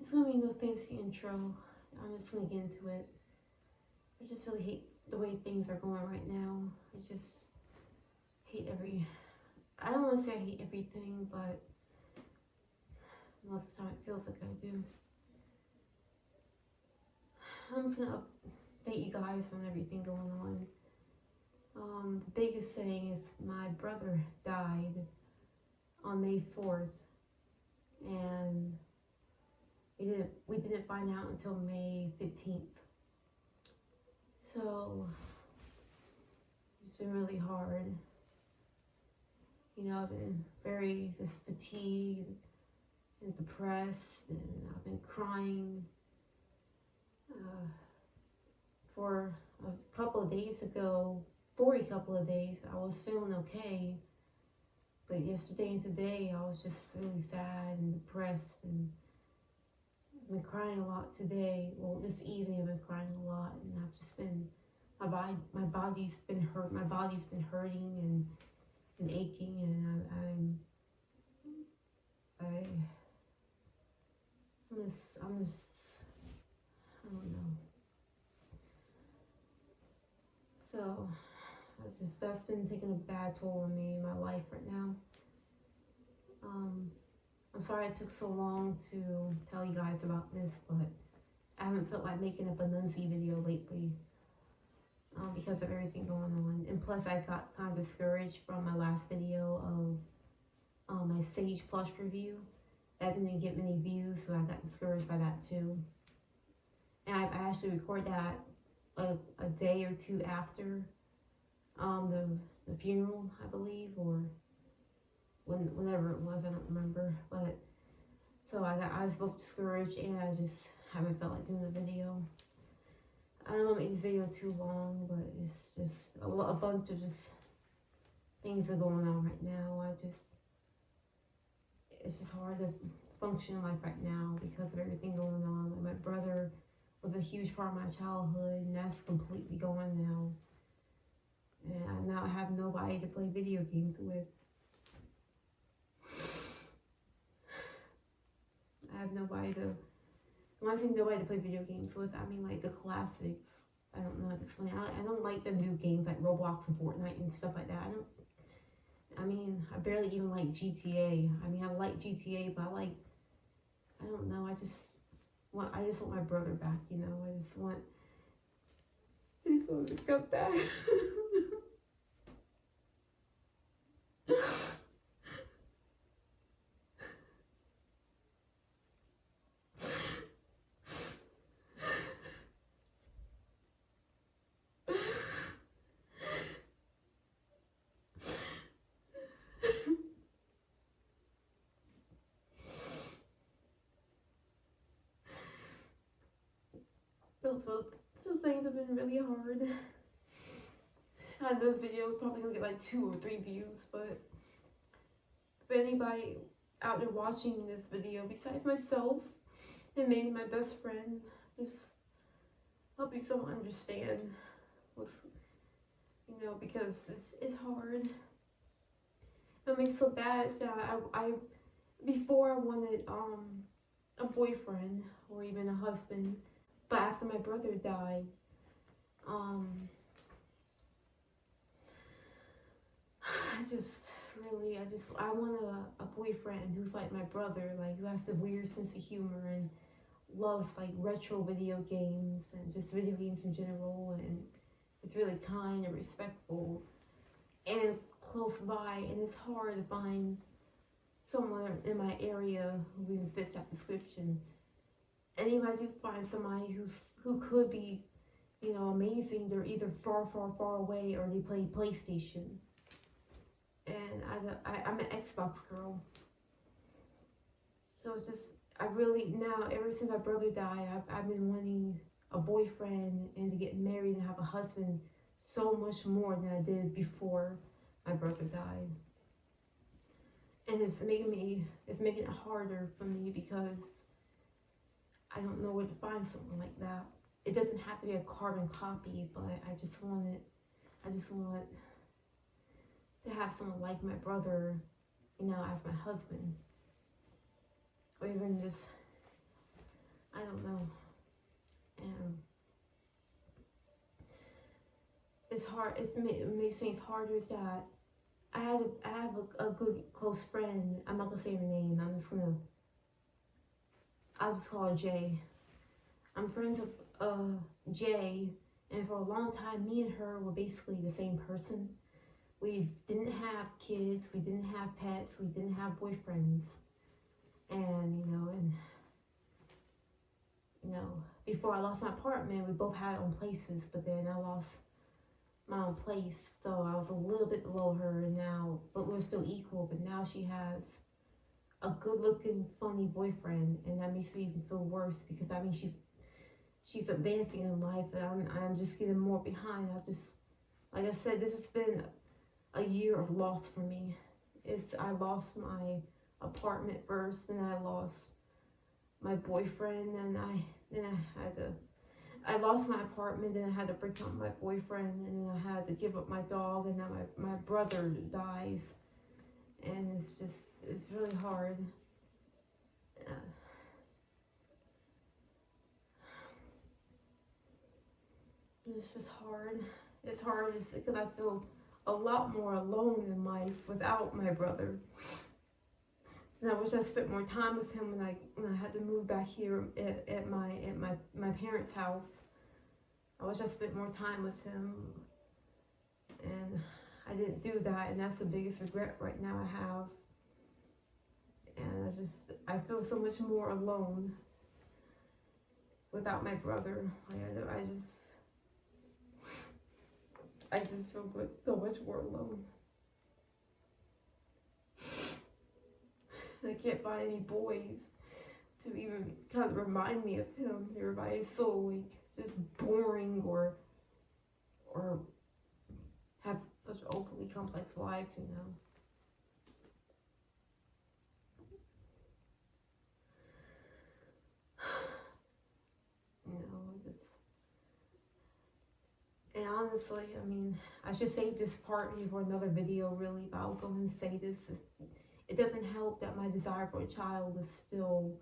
It's gonna be no fancy intro. I'm just gonna get into it. I just really hate the way things are going right now. I just hate I don't want to say I hate everything, but most of the time it feels like I do. I'm just gonna update you guys on everything going on. The biggest thing is my brother died on May 4th, and we didn't find out until May 15th. So it's been really hard. You know, I've been very just fatigued and depressed, and I've been crying. For a couple of days ago, for a couple of days, I was feeling okay. But yesterday and today, I was just really sad and depressed, and I've been crying a lot today. Well, this evening I've been crying a lot, and I've just been my body's been hurt. My body's been hurting and aching, and I'm just I don't know. So that's been taking a bad toll on me in my life right now. I'm sorry it took so long to tell you guys about this, but I haven't felt like making up a Nuncy video lately because of everything going on. And plus I got kind of discouraged from my last video of my Sage Plus review. That didn't get many views, so I got discouraged by that too. And I actually recorded that a day or two after the funeral, I believe, or whenever it was, I don't remember. But so I was both discouraged, and I just haven't felt like doing the video. I don't want to make this video too long, but it's just a bunch of just things are going on right now. It's just hard to function in life right now because of everything going on. Like my brother was a huge part of my childhood, and that's completely gone now. And I now have nobody to play video games with. I have nobody to, when I say nobody to play video games with, I mean like the classics. I don't know how to explain it. I don't like the new games like Roblox and Fortnite and stuff like that. I barely even like GTA. I mean, I like GTA, but I don't know, I just want my brother back, you know. I just want to come back. So things have been really hard. I know this video is probably gonna get like 2 or 3 views, but if anybody out there watching this video besides myself and maybe my best friend, just help me someone understand what's, you know, because it's hard. What makes me so bad is that I before I wanted a boyfriend or even a husband, but after my brother died, I want a boyfriend who's like my brother, like who has the weird sense of humor and loves like retro video games and just video games in general, and it's really kind and respectful and close by. And it's hard to find someone in my area who even fits that description. And if I do find somebody who could be, you know, amazing, they're either far, far, far away or they play PlayStation. And I'm an Xbox girl. So it's just, I really, now, ever since my brother died, I've been wanting a boyfriend and to get married and have a husband so much more than I did before my brother died. And it's making it harder for me because I don't know where to find someone like that. It doesn't have to be a carbon copy, but I just want to have someone like my brother, you know, as my husband. Or even just don't know. And it's hard. It makes things harder. Is that I have a good close friend. I'm not gonna say her name. I'll just call her Jay. I'm friends with Jay, and for a long time, me and her were basically the same person. We didn't have kids. We didn't have pets. We didn't have boyfriends. And before I lost my apartment, we both had our own places. But then I lost my own place, so I was a little bit below her now, but we're still equal. But now she has a good-looking, funny boyfriend, and that makes me even feel worse because I mean she's advancing in life, and I'm just getting more behind. Like I said, this has been a year of loss for me. I lost my apartment first, and I lost my boyfriend, and I lost my apartment, then I had to break up my boyfriend, and then I had to give up my dog, and now my brother dies, and it's really hard. It's just hard. It's hard just because I feel a lot more alone in life without my brother. And I wish I spent more time with him when I had to move back here at my parents' house. I wish I spent more time with him, and I didn't do that, and that's the biggest regret right now I have. And I feel so much more alone without my brother. I just feel so much more alone. I can't find any boys to even kind of remind me of him. Everybody's so like just boring or have such overly complex lives, And honestly, I mean, I should save this part here for another video, really, but I'll go and say this. It doesn't help that my desire for a child is still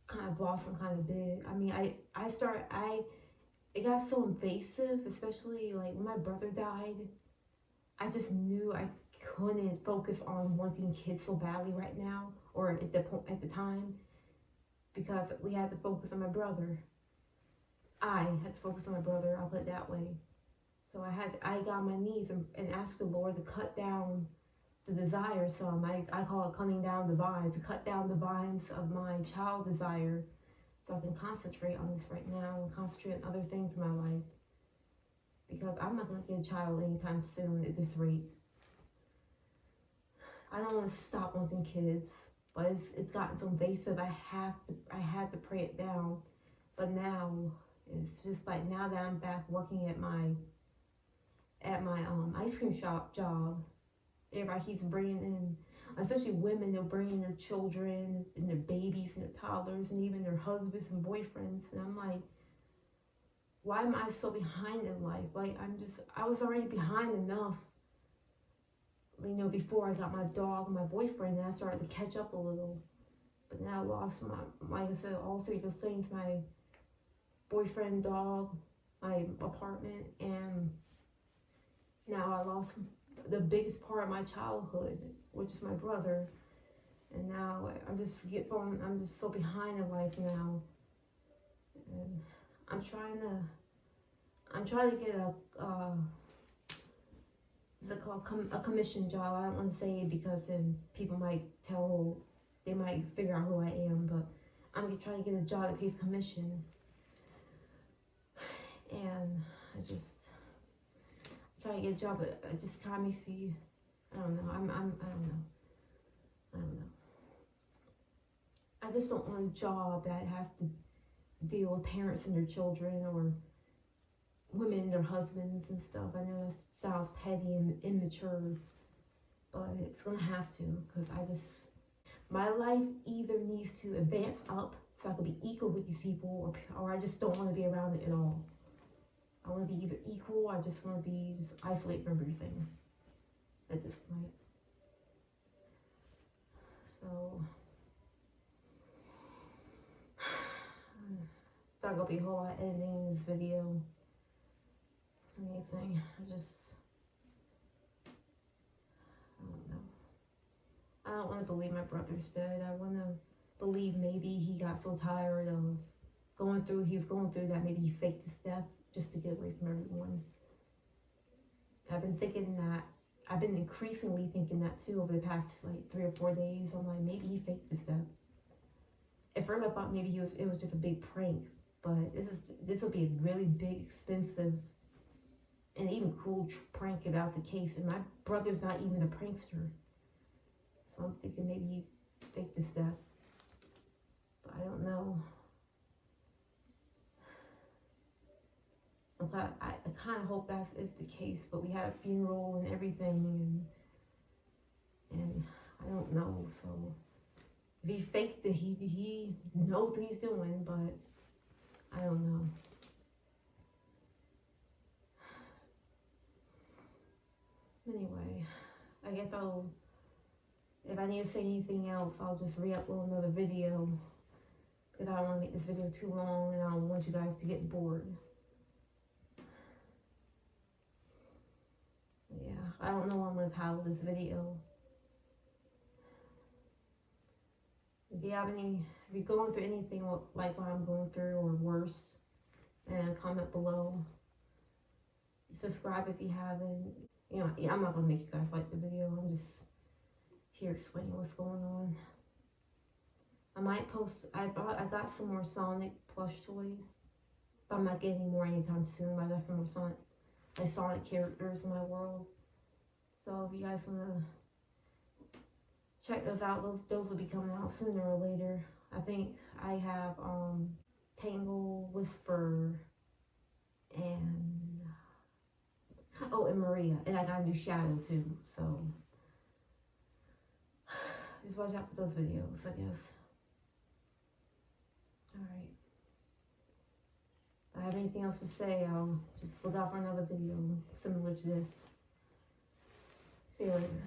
kind of blossom kind of big. I mean, it got so invasive, especially like when my brother died. I just knew I couldn't focus on wanting kids so badly right now, or at the time, because we had to focus on my brother. I had to focus on my brother, I'll put it that way. So I got on my knees and asked the Lord to cut down the desire some. I call it cutting down the vines, to cut down the vines of my child desire so I can concentrate on this right now and concentrate on other things in my life. Because I'm not going to get a child anytime soon at this rate. I don't want to stop wanting kids, but it's gotten so invasive. I had to pray it down. But now it's just like, now that I'm back working at my ice cream shop job, everybody keeps bringing in, especially women, they'll bring in their children and their babies and their toddlers and even their husbands and boyfriends, and I'm like, why am I so behind in life? Like, I was already behind enough, before I got my dog and my boyfriend, and I started to catch up a little. But now I lost like I said, all three of those things: my boyfriend, dog, my apartment, and now I lost the biggest part of my childhood, which is my brother. And now I'm just so behind in life now, and I'm trying to get a commission job. I don't want to say it because then people they might figure out who I am, but I'm trying to get a job that pays commission. And I just try to get a job, but it just kind of makes me, I don't know. I don't know. I just don't want a job that I have to deal with parents and their children, or women and their husbands and stuff. I know that sounds petty and immature, but it's gonna have to, because my life either needs to advance up so I can be equal with these people, or I just don't want to be around it at all. I want to be either equal, or I just want to be isolated from everything at this point. So, not gonna be a whole lot of editing in this video or anything. I don't know. I don't want to believe my brother's dead. I want to believe maybe he got so tired of he was going through that maybe he faked his death just to get away from everyone. I've been increasingly thinking that too over the past like 3 or 4 days. I'm like, maybe he faked his death. At first I thought maybe it was just a big prank, but this will be a really big, expensive, and even cruel prank if that's the case. And my brother's not even a prankster, so I'm thinking maybe he faked his death, but I don't know. I kind of hope that is the case, but we had a funeral and everything, and I don't know. So if he faked it, he knows what he's doing, but I don't know. Anyway, I guess if I need to say anything else, I'll just re-upload another video, because I don't want to make this video too long, and I don't want you guys to get bored. Yeah, I don't know what I'm going to title this video. If you're going through anything like what I'm going through or worse, then comment below. Subscribe if you haven't. You know, I'm not going to make you guys like the video. I'm just here explaining what's going on. I might post, I got some more Sonic plush toys. But I'm not getting any more anytime soon, but I got some more Sonic characters in my world. So if you guys want to check those out, those will be coming out sooner or later. I think I have Tangle, Whisper, and Maria, and I got a new Shadow too. So just watch out for those videos, I guess. Alright. If I have anything else to say, I'll just look out for another video similar to this. See you later.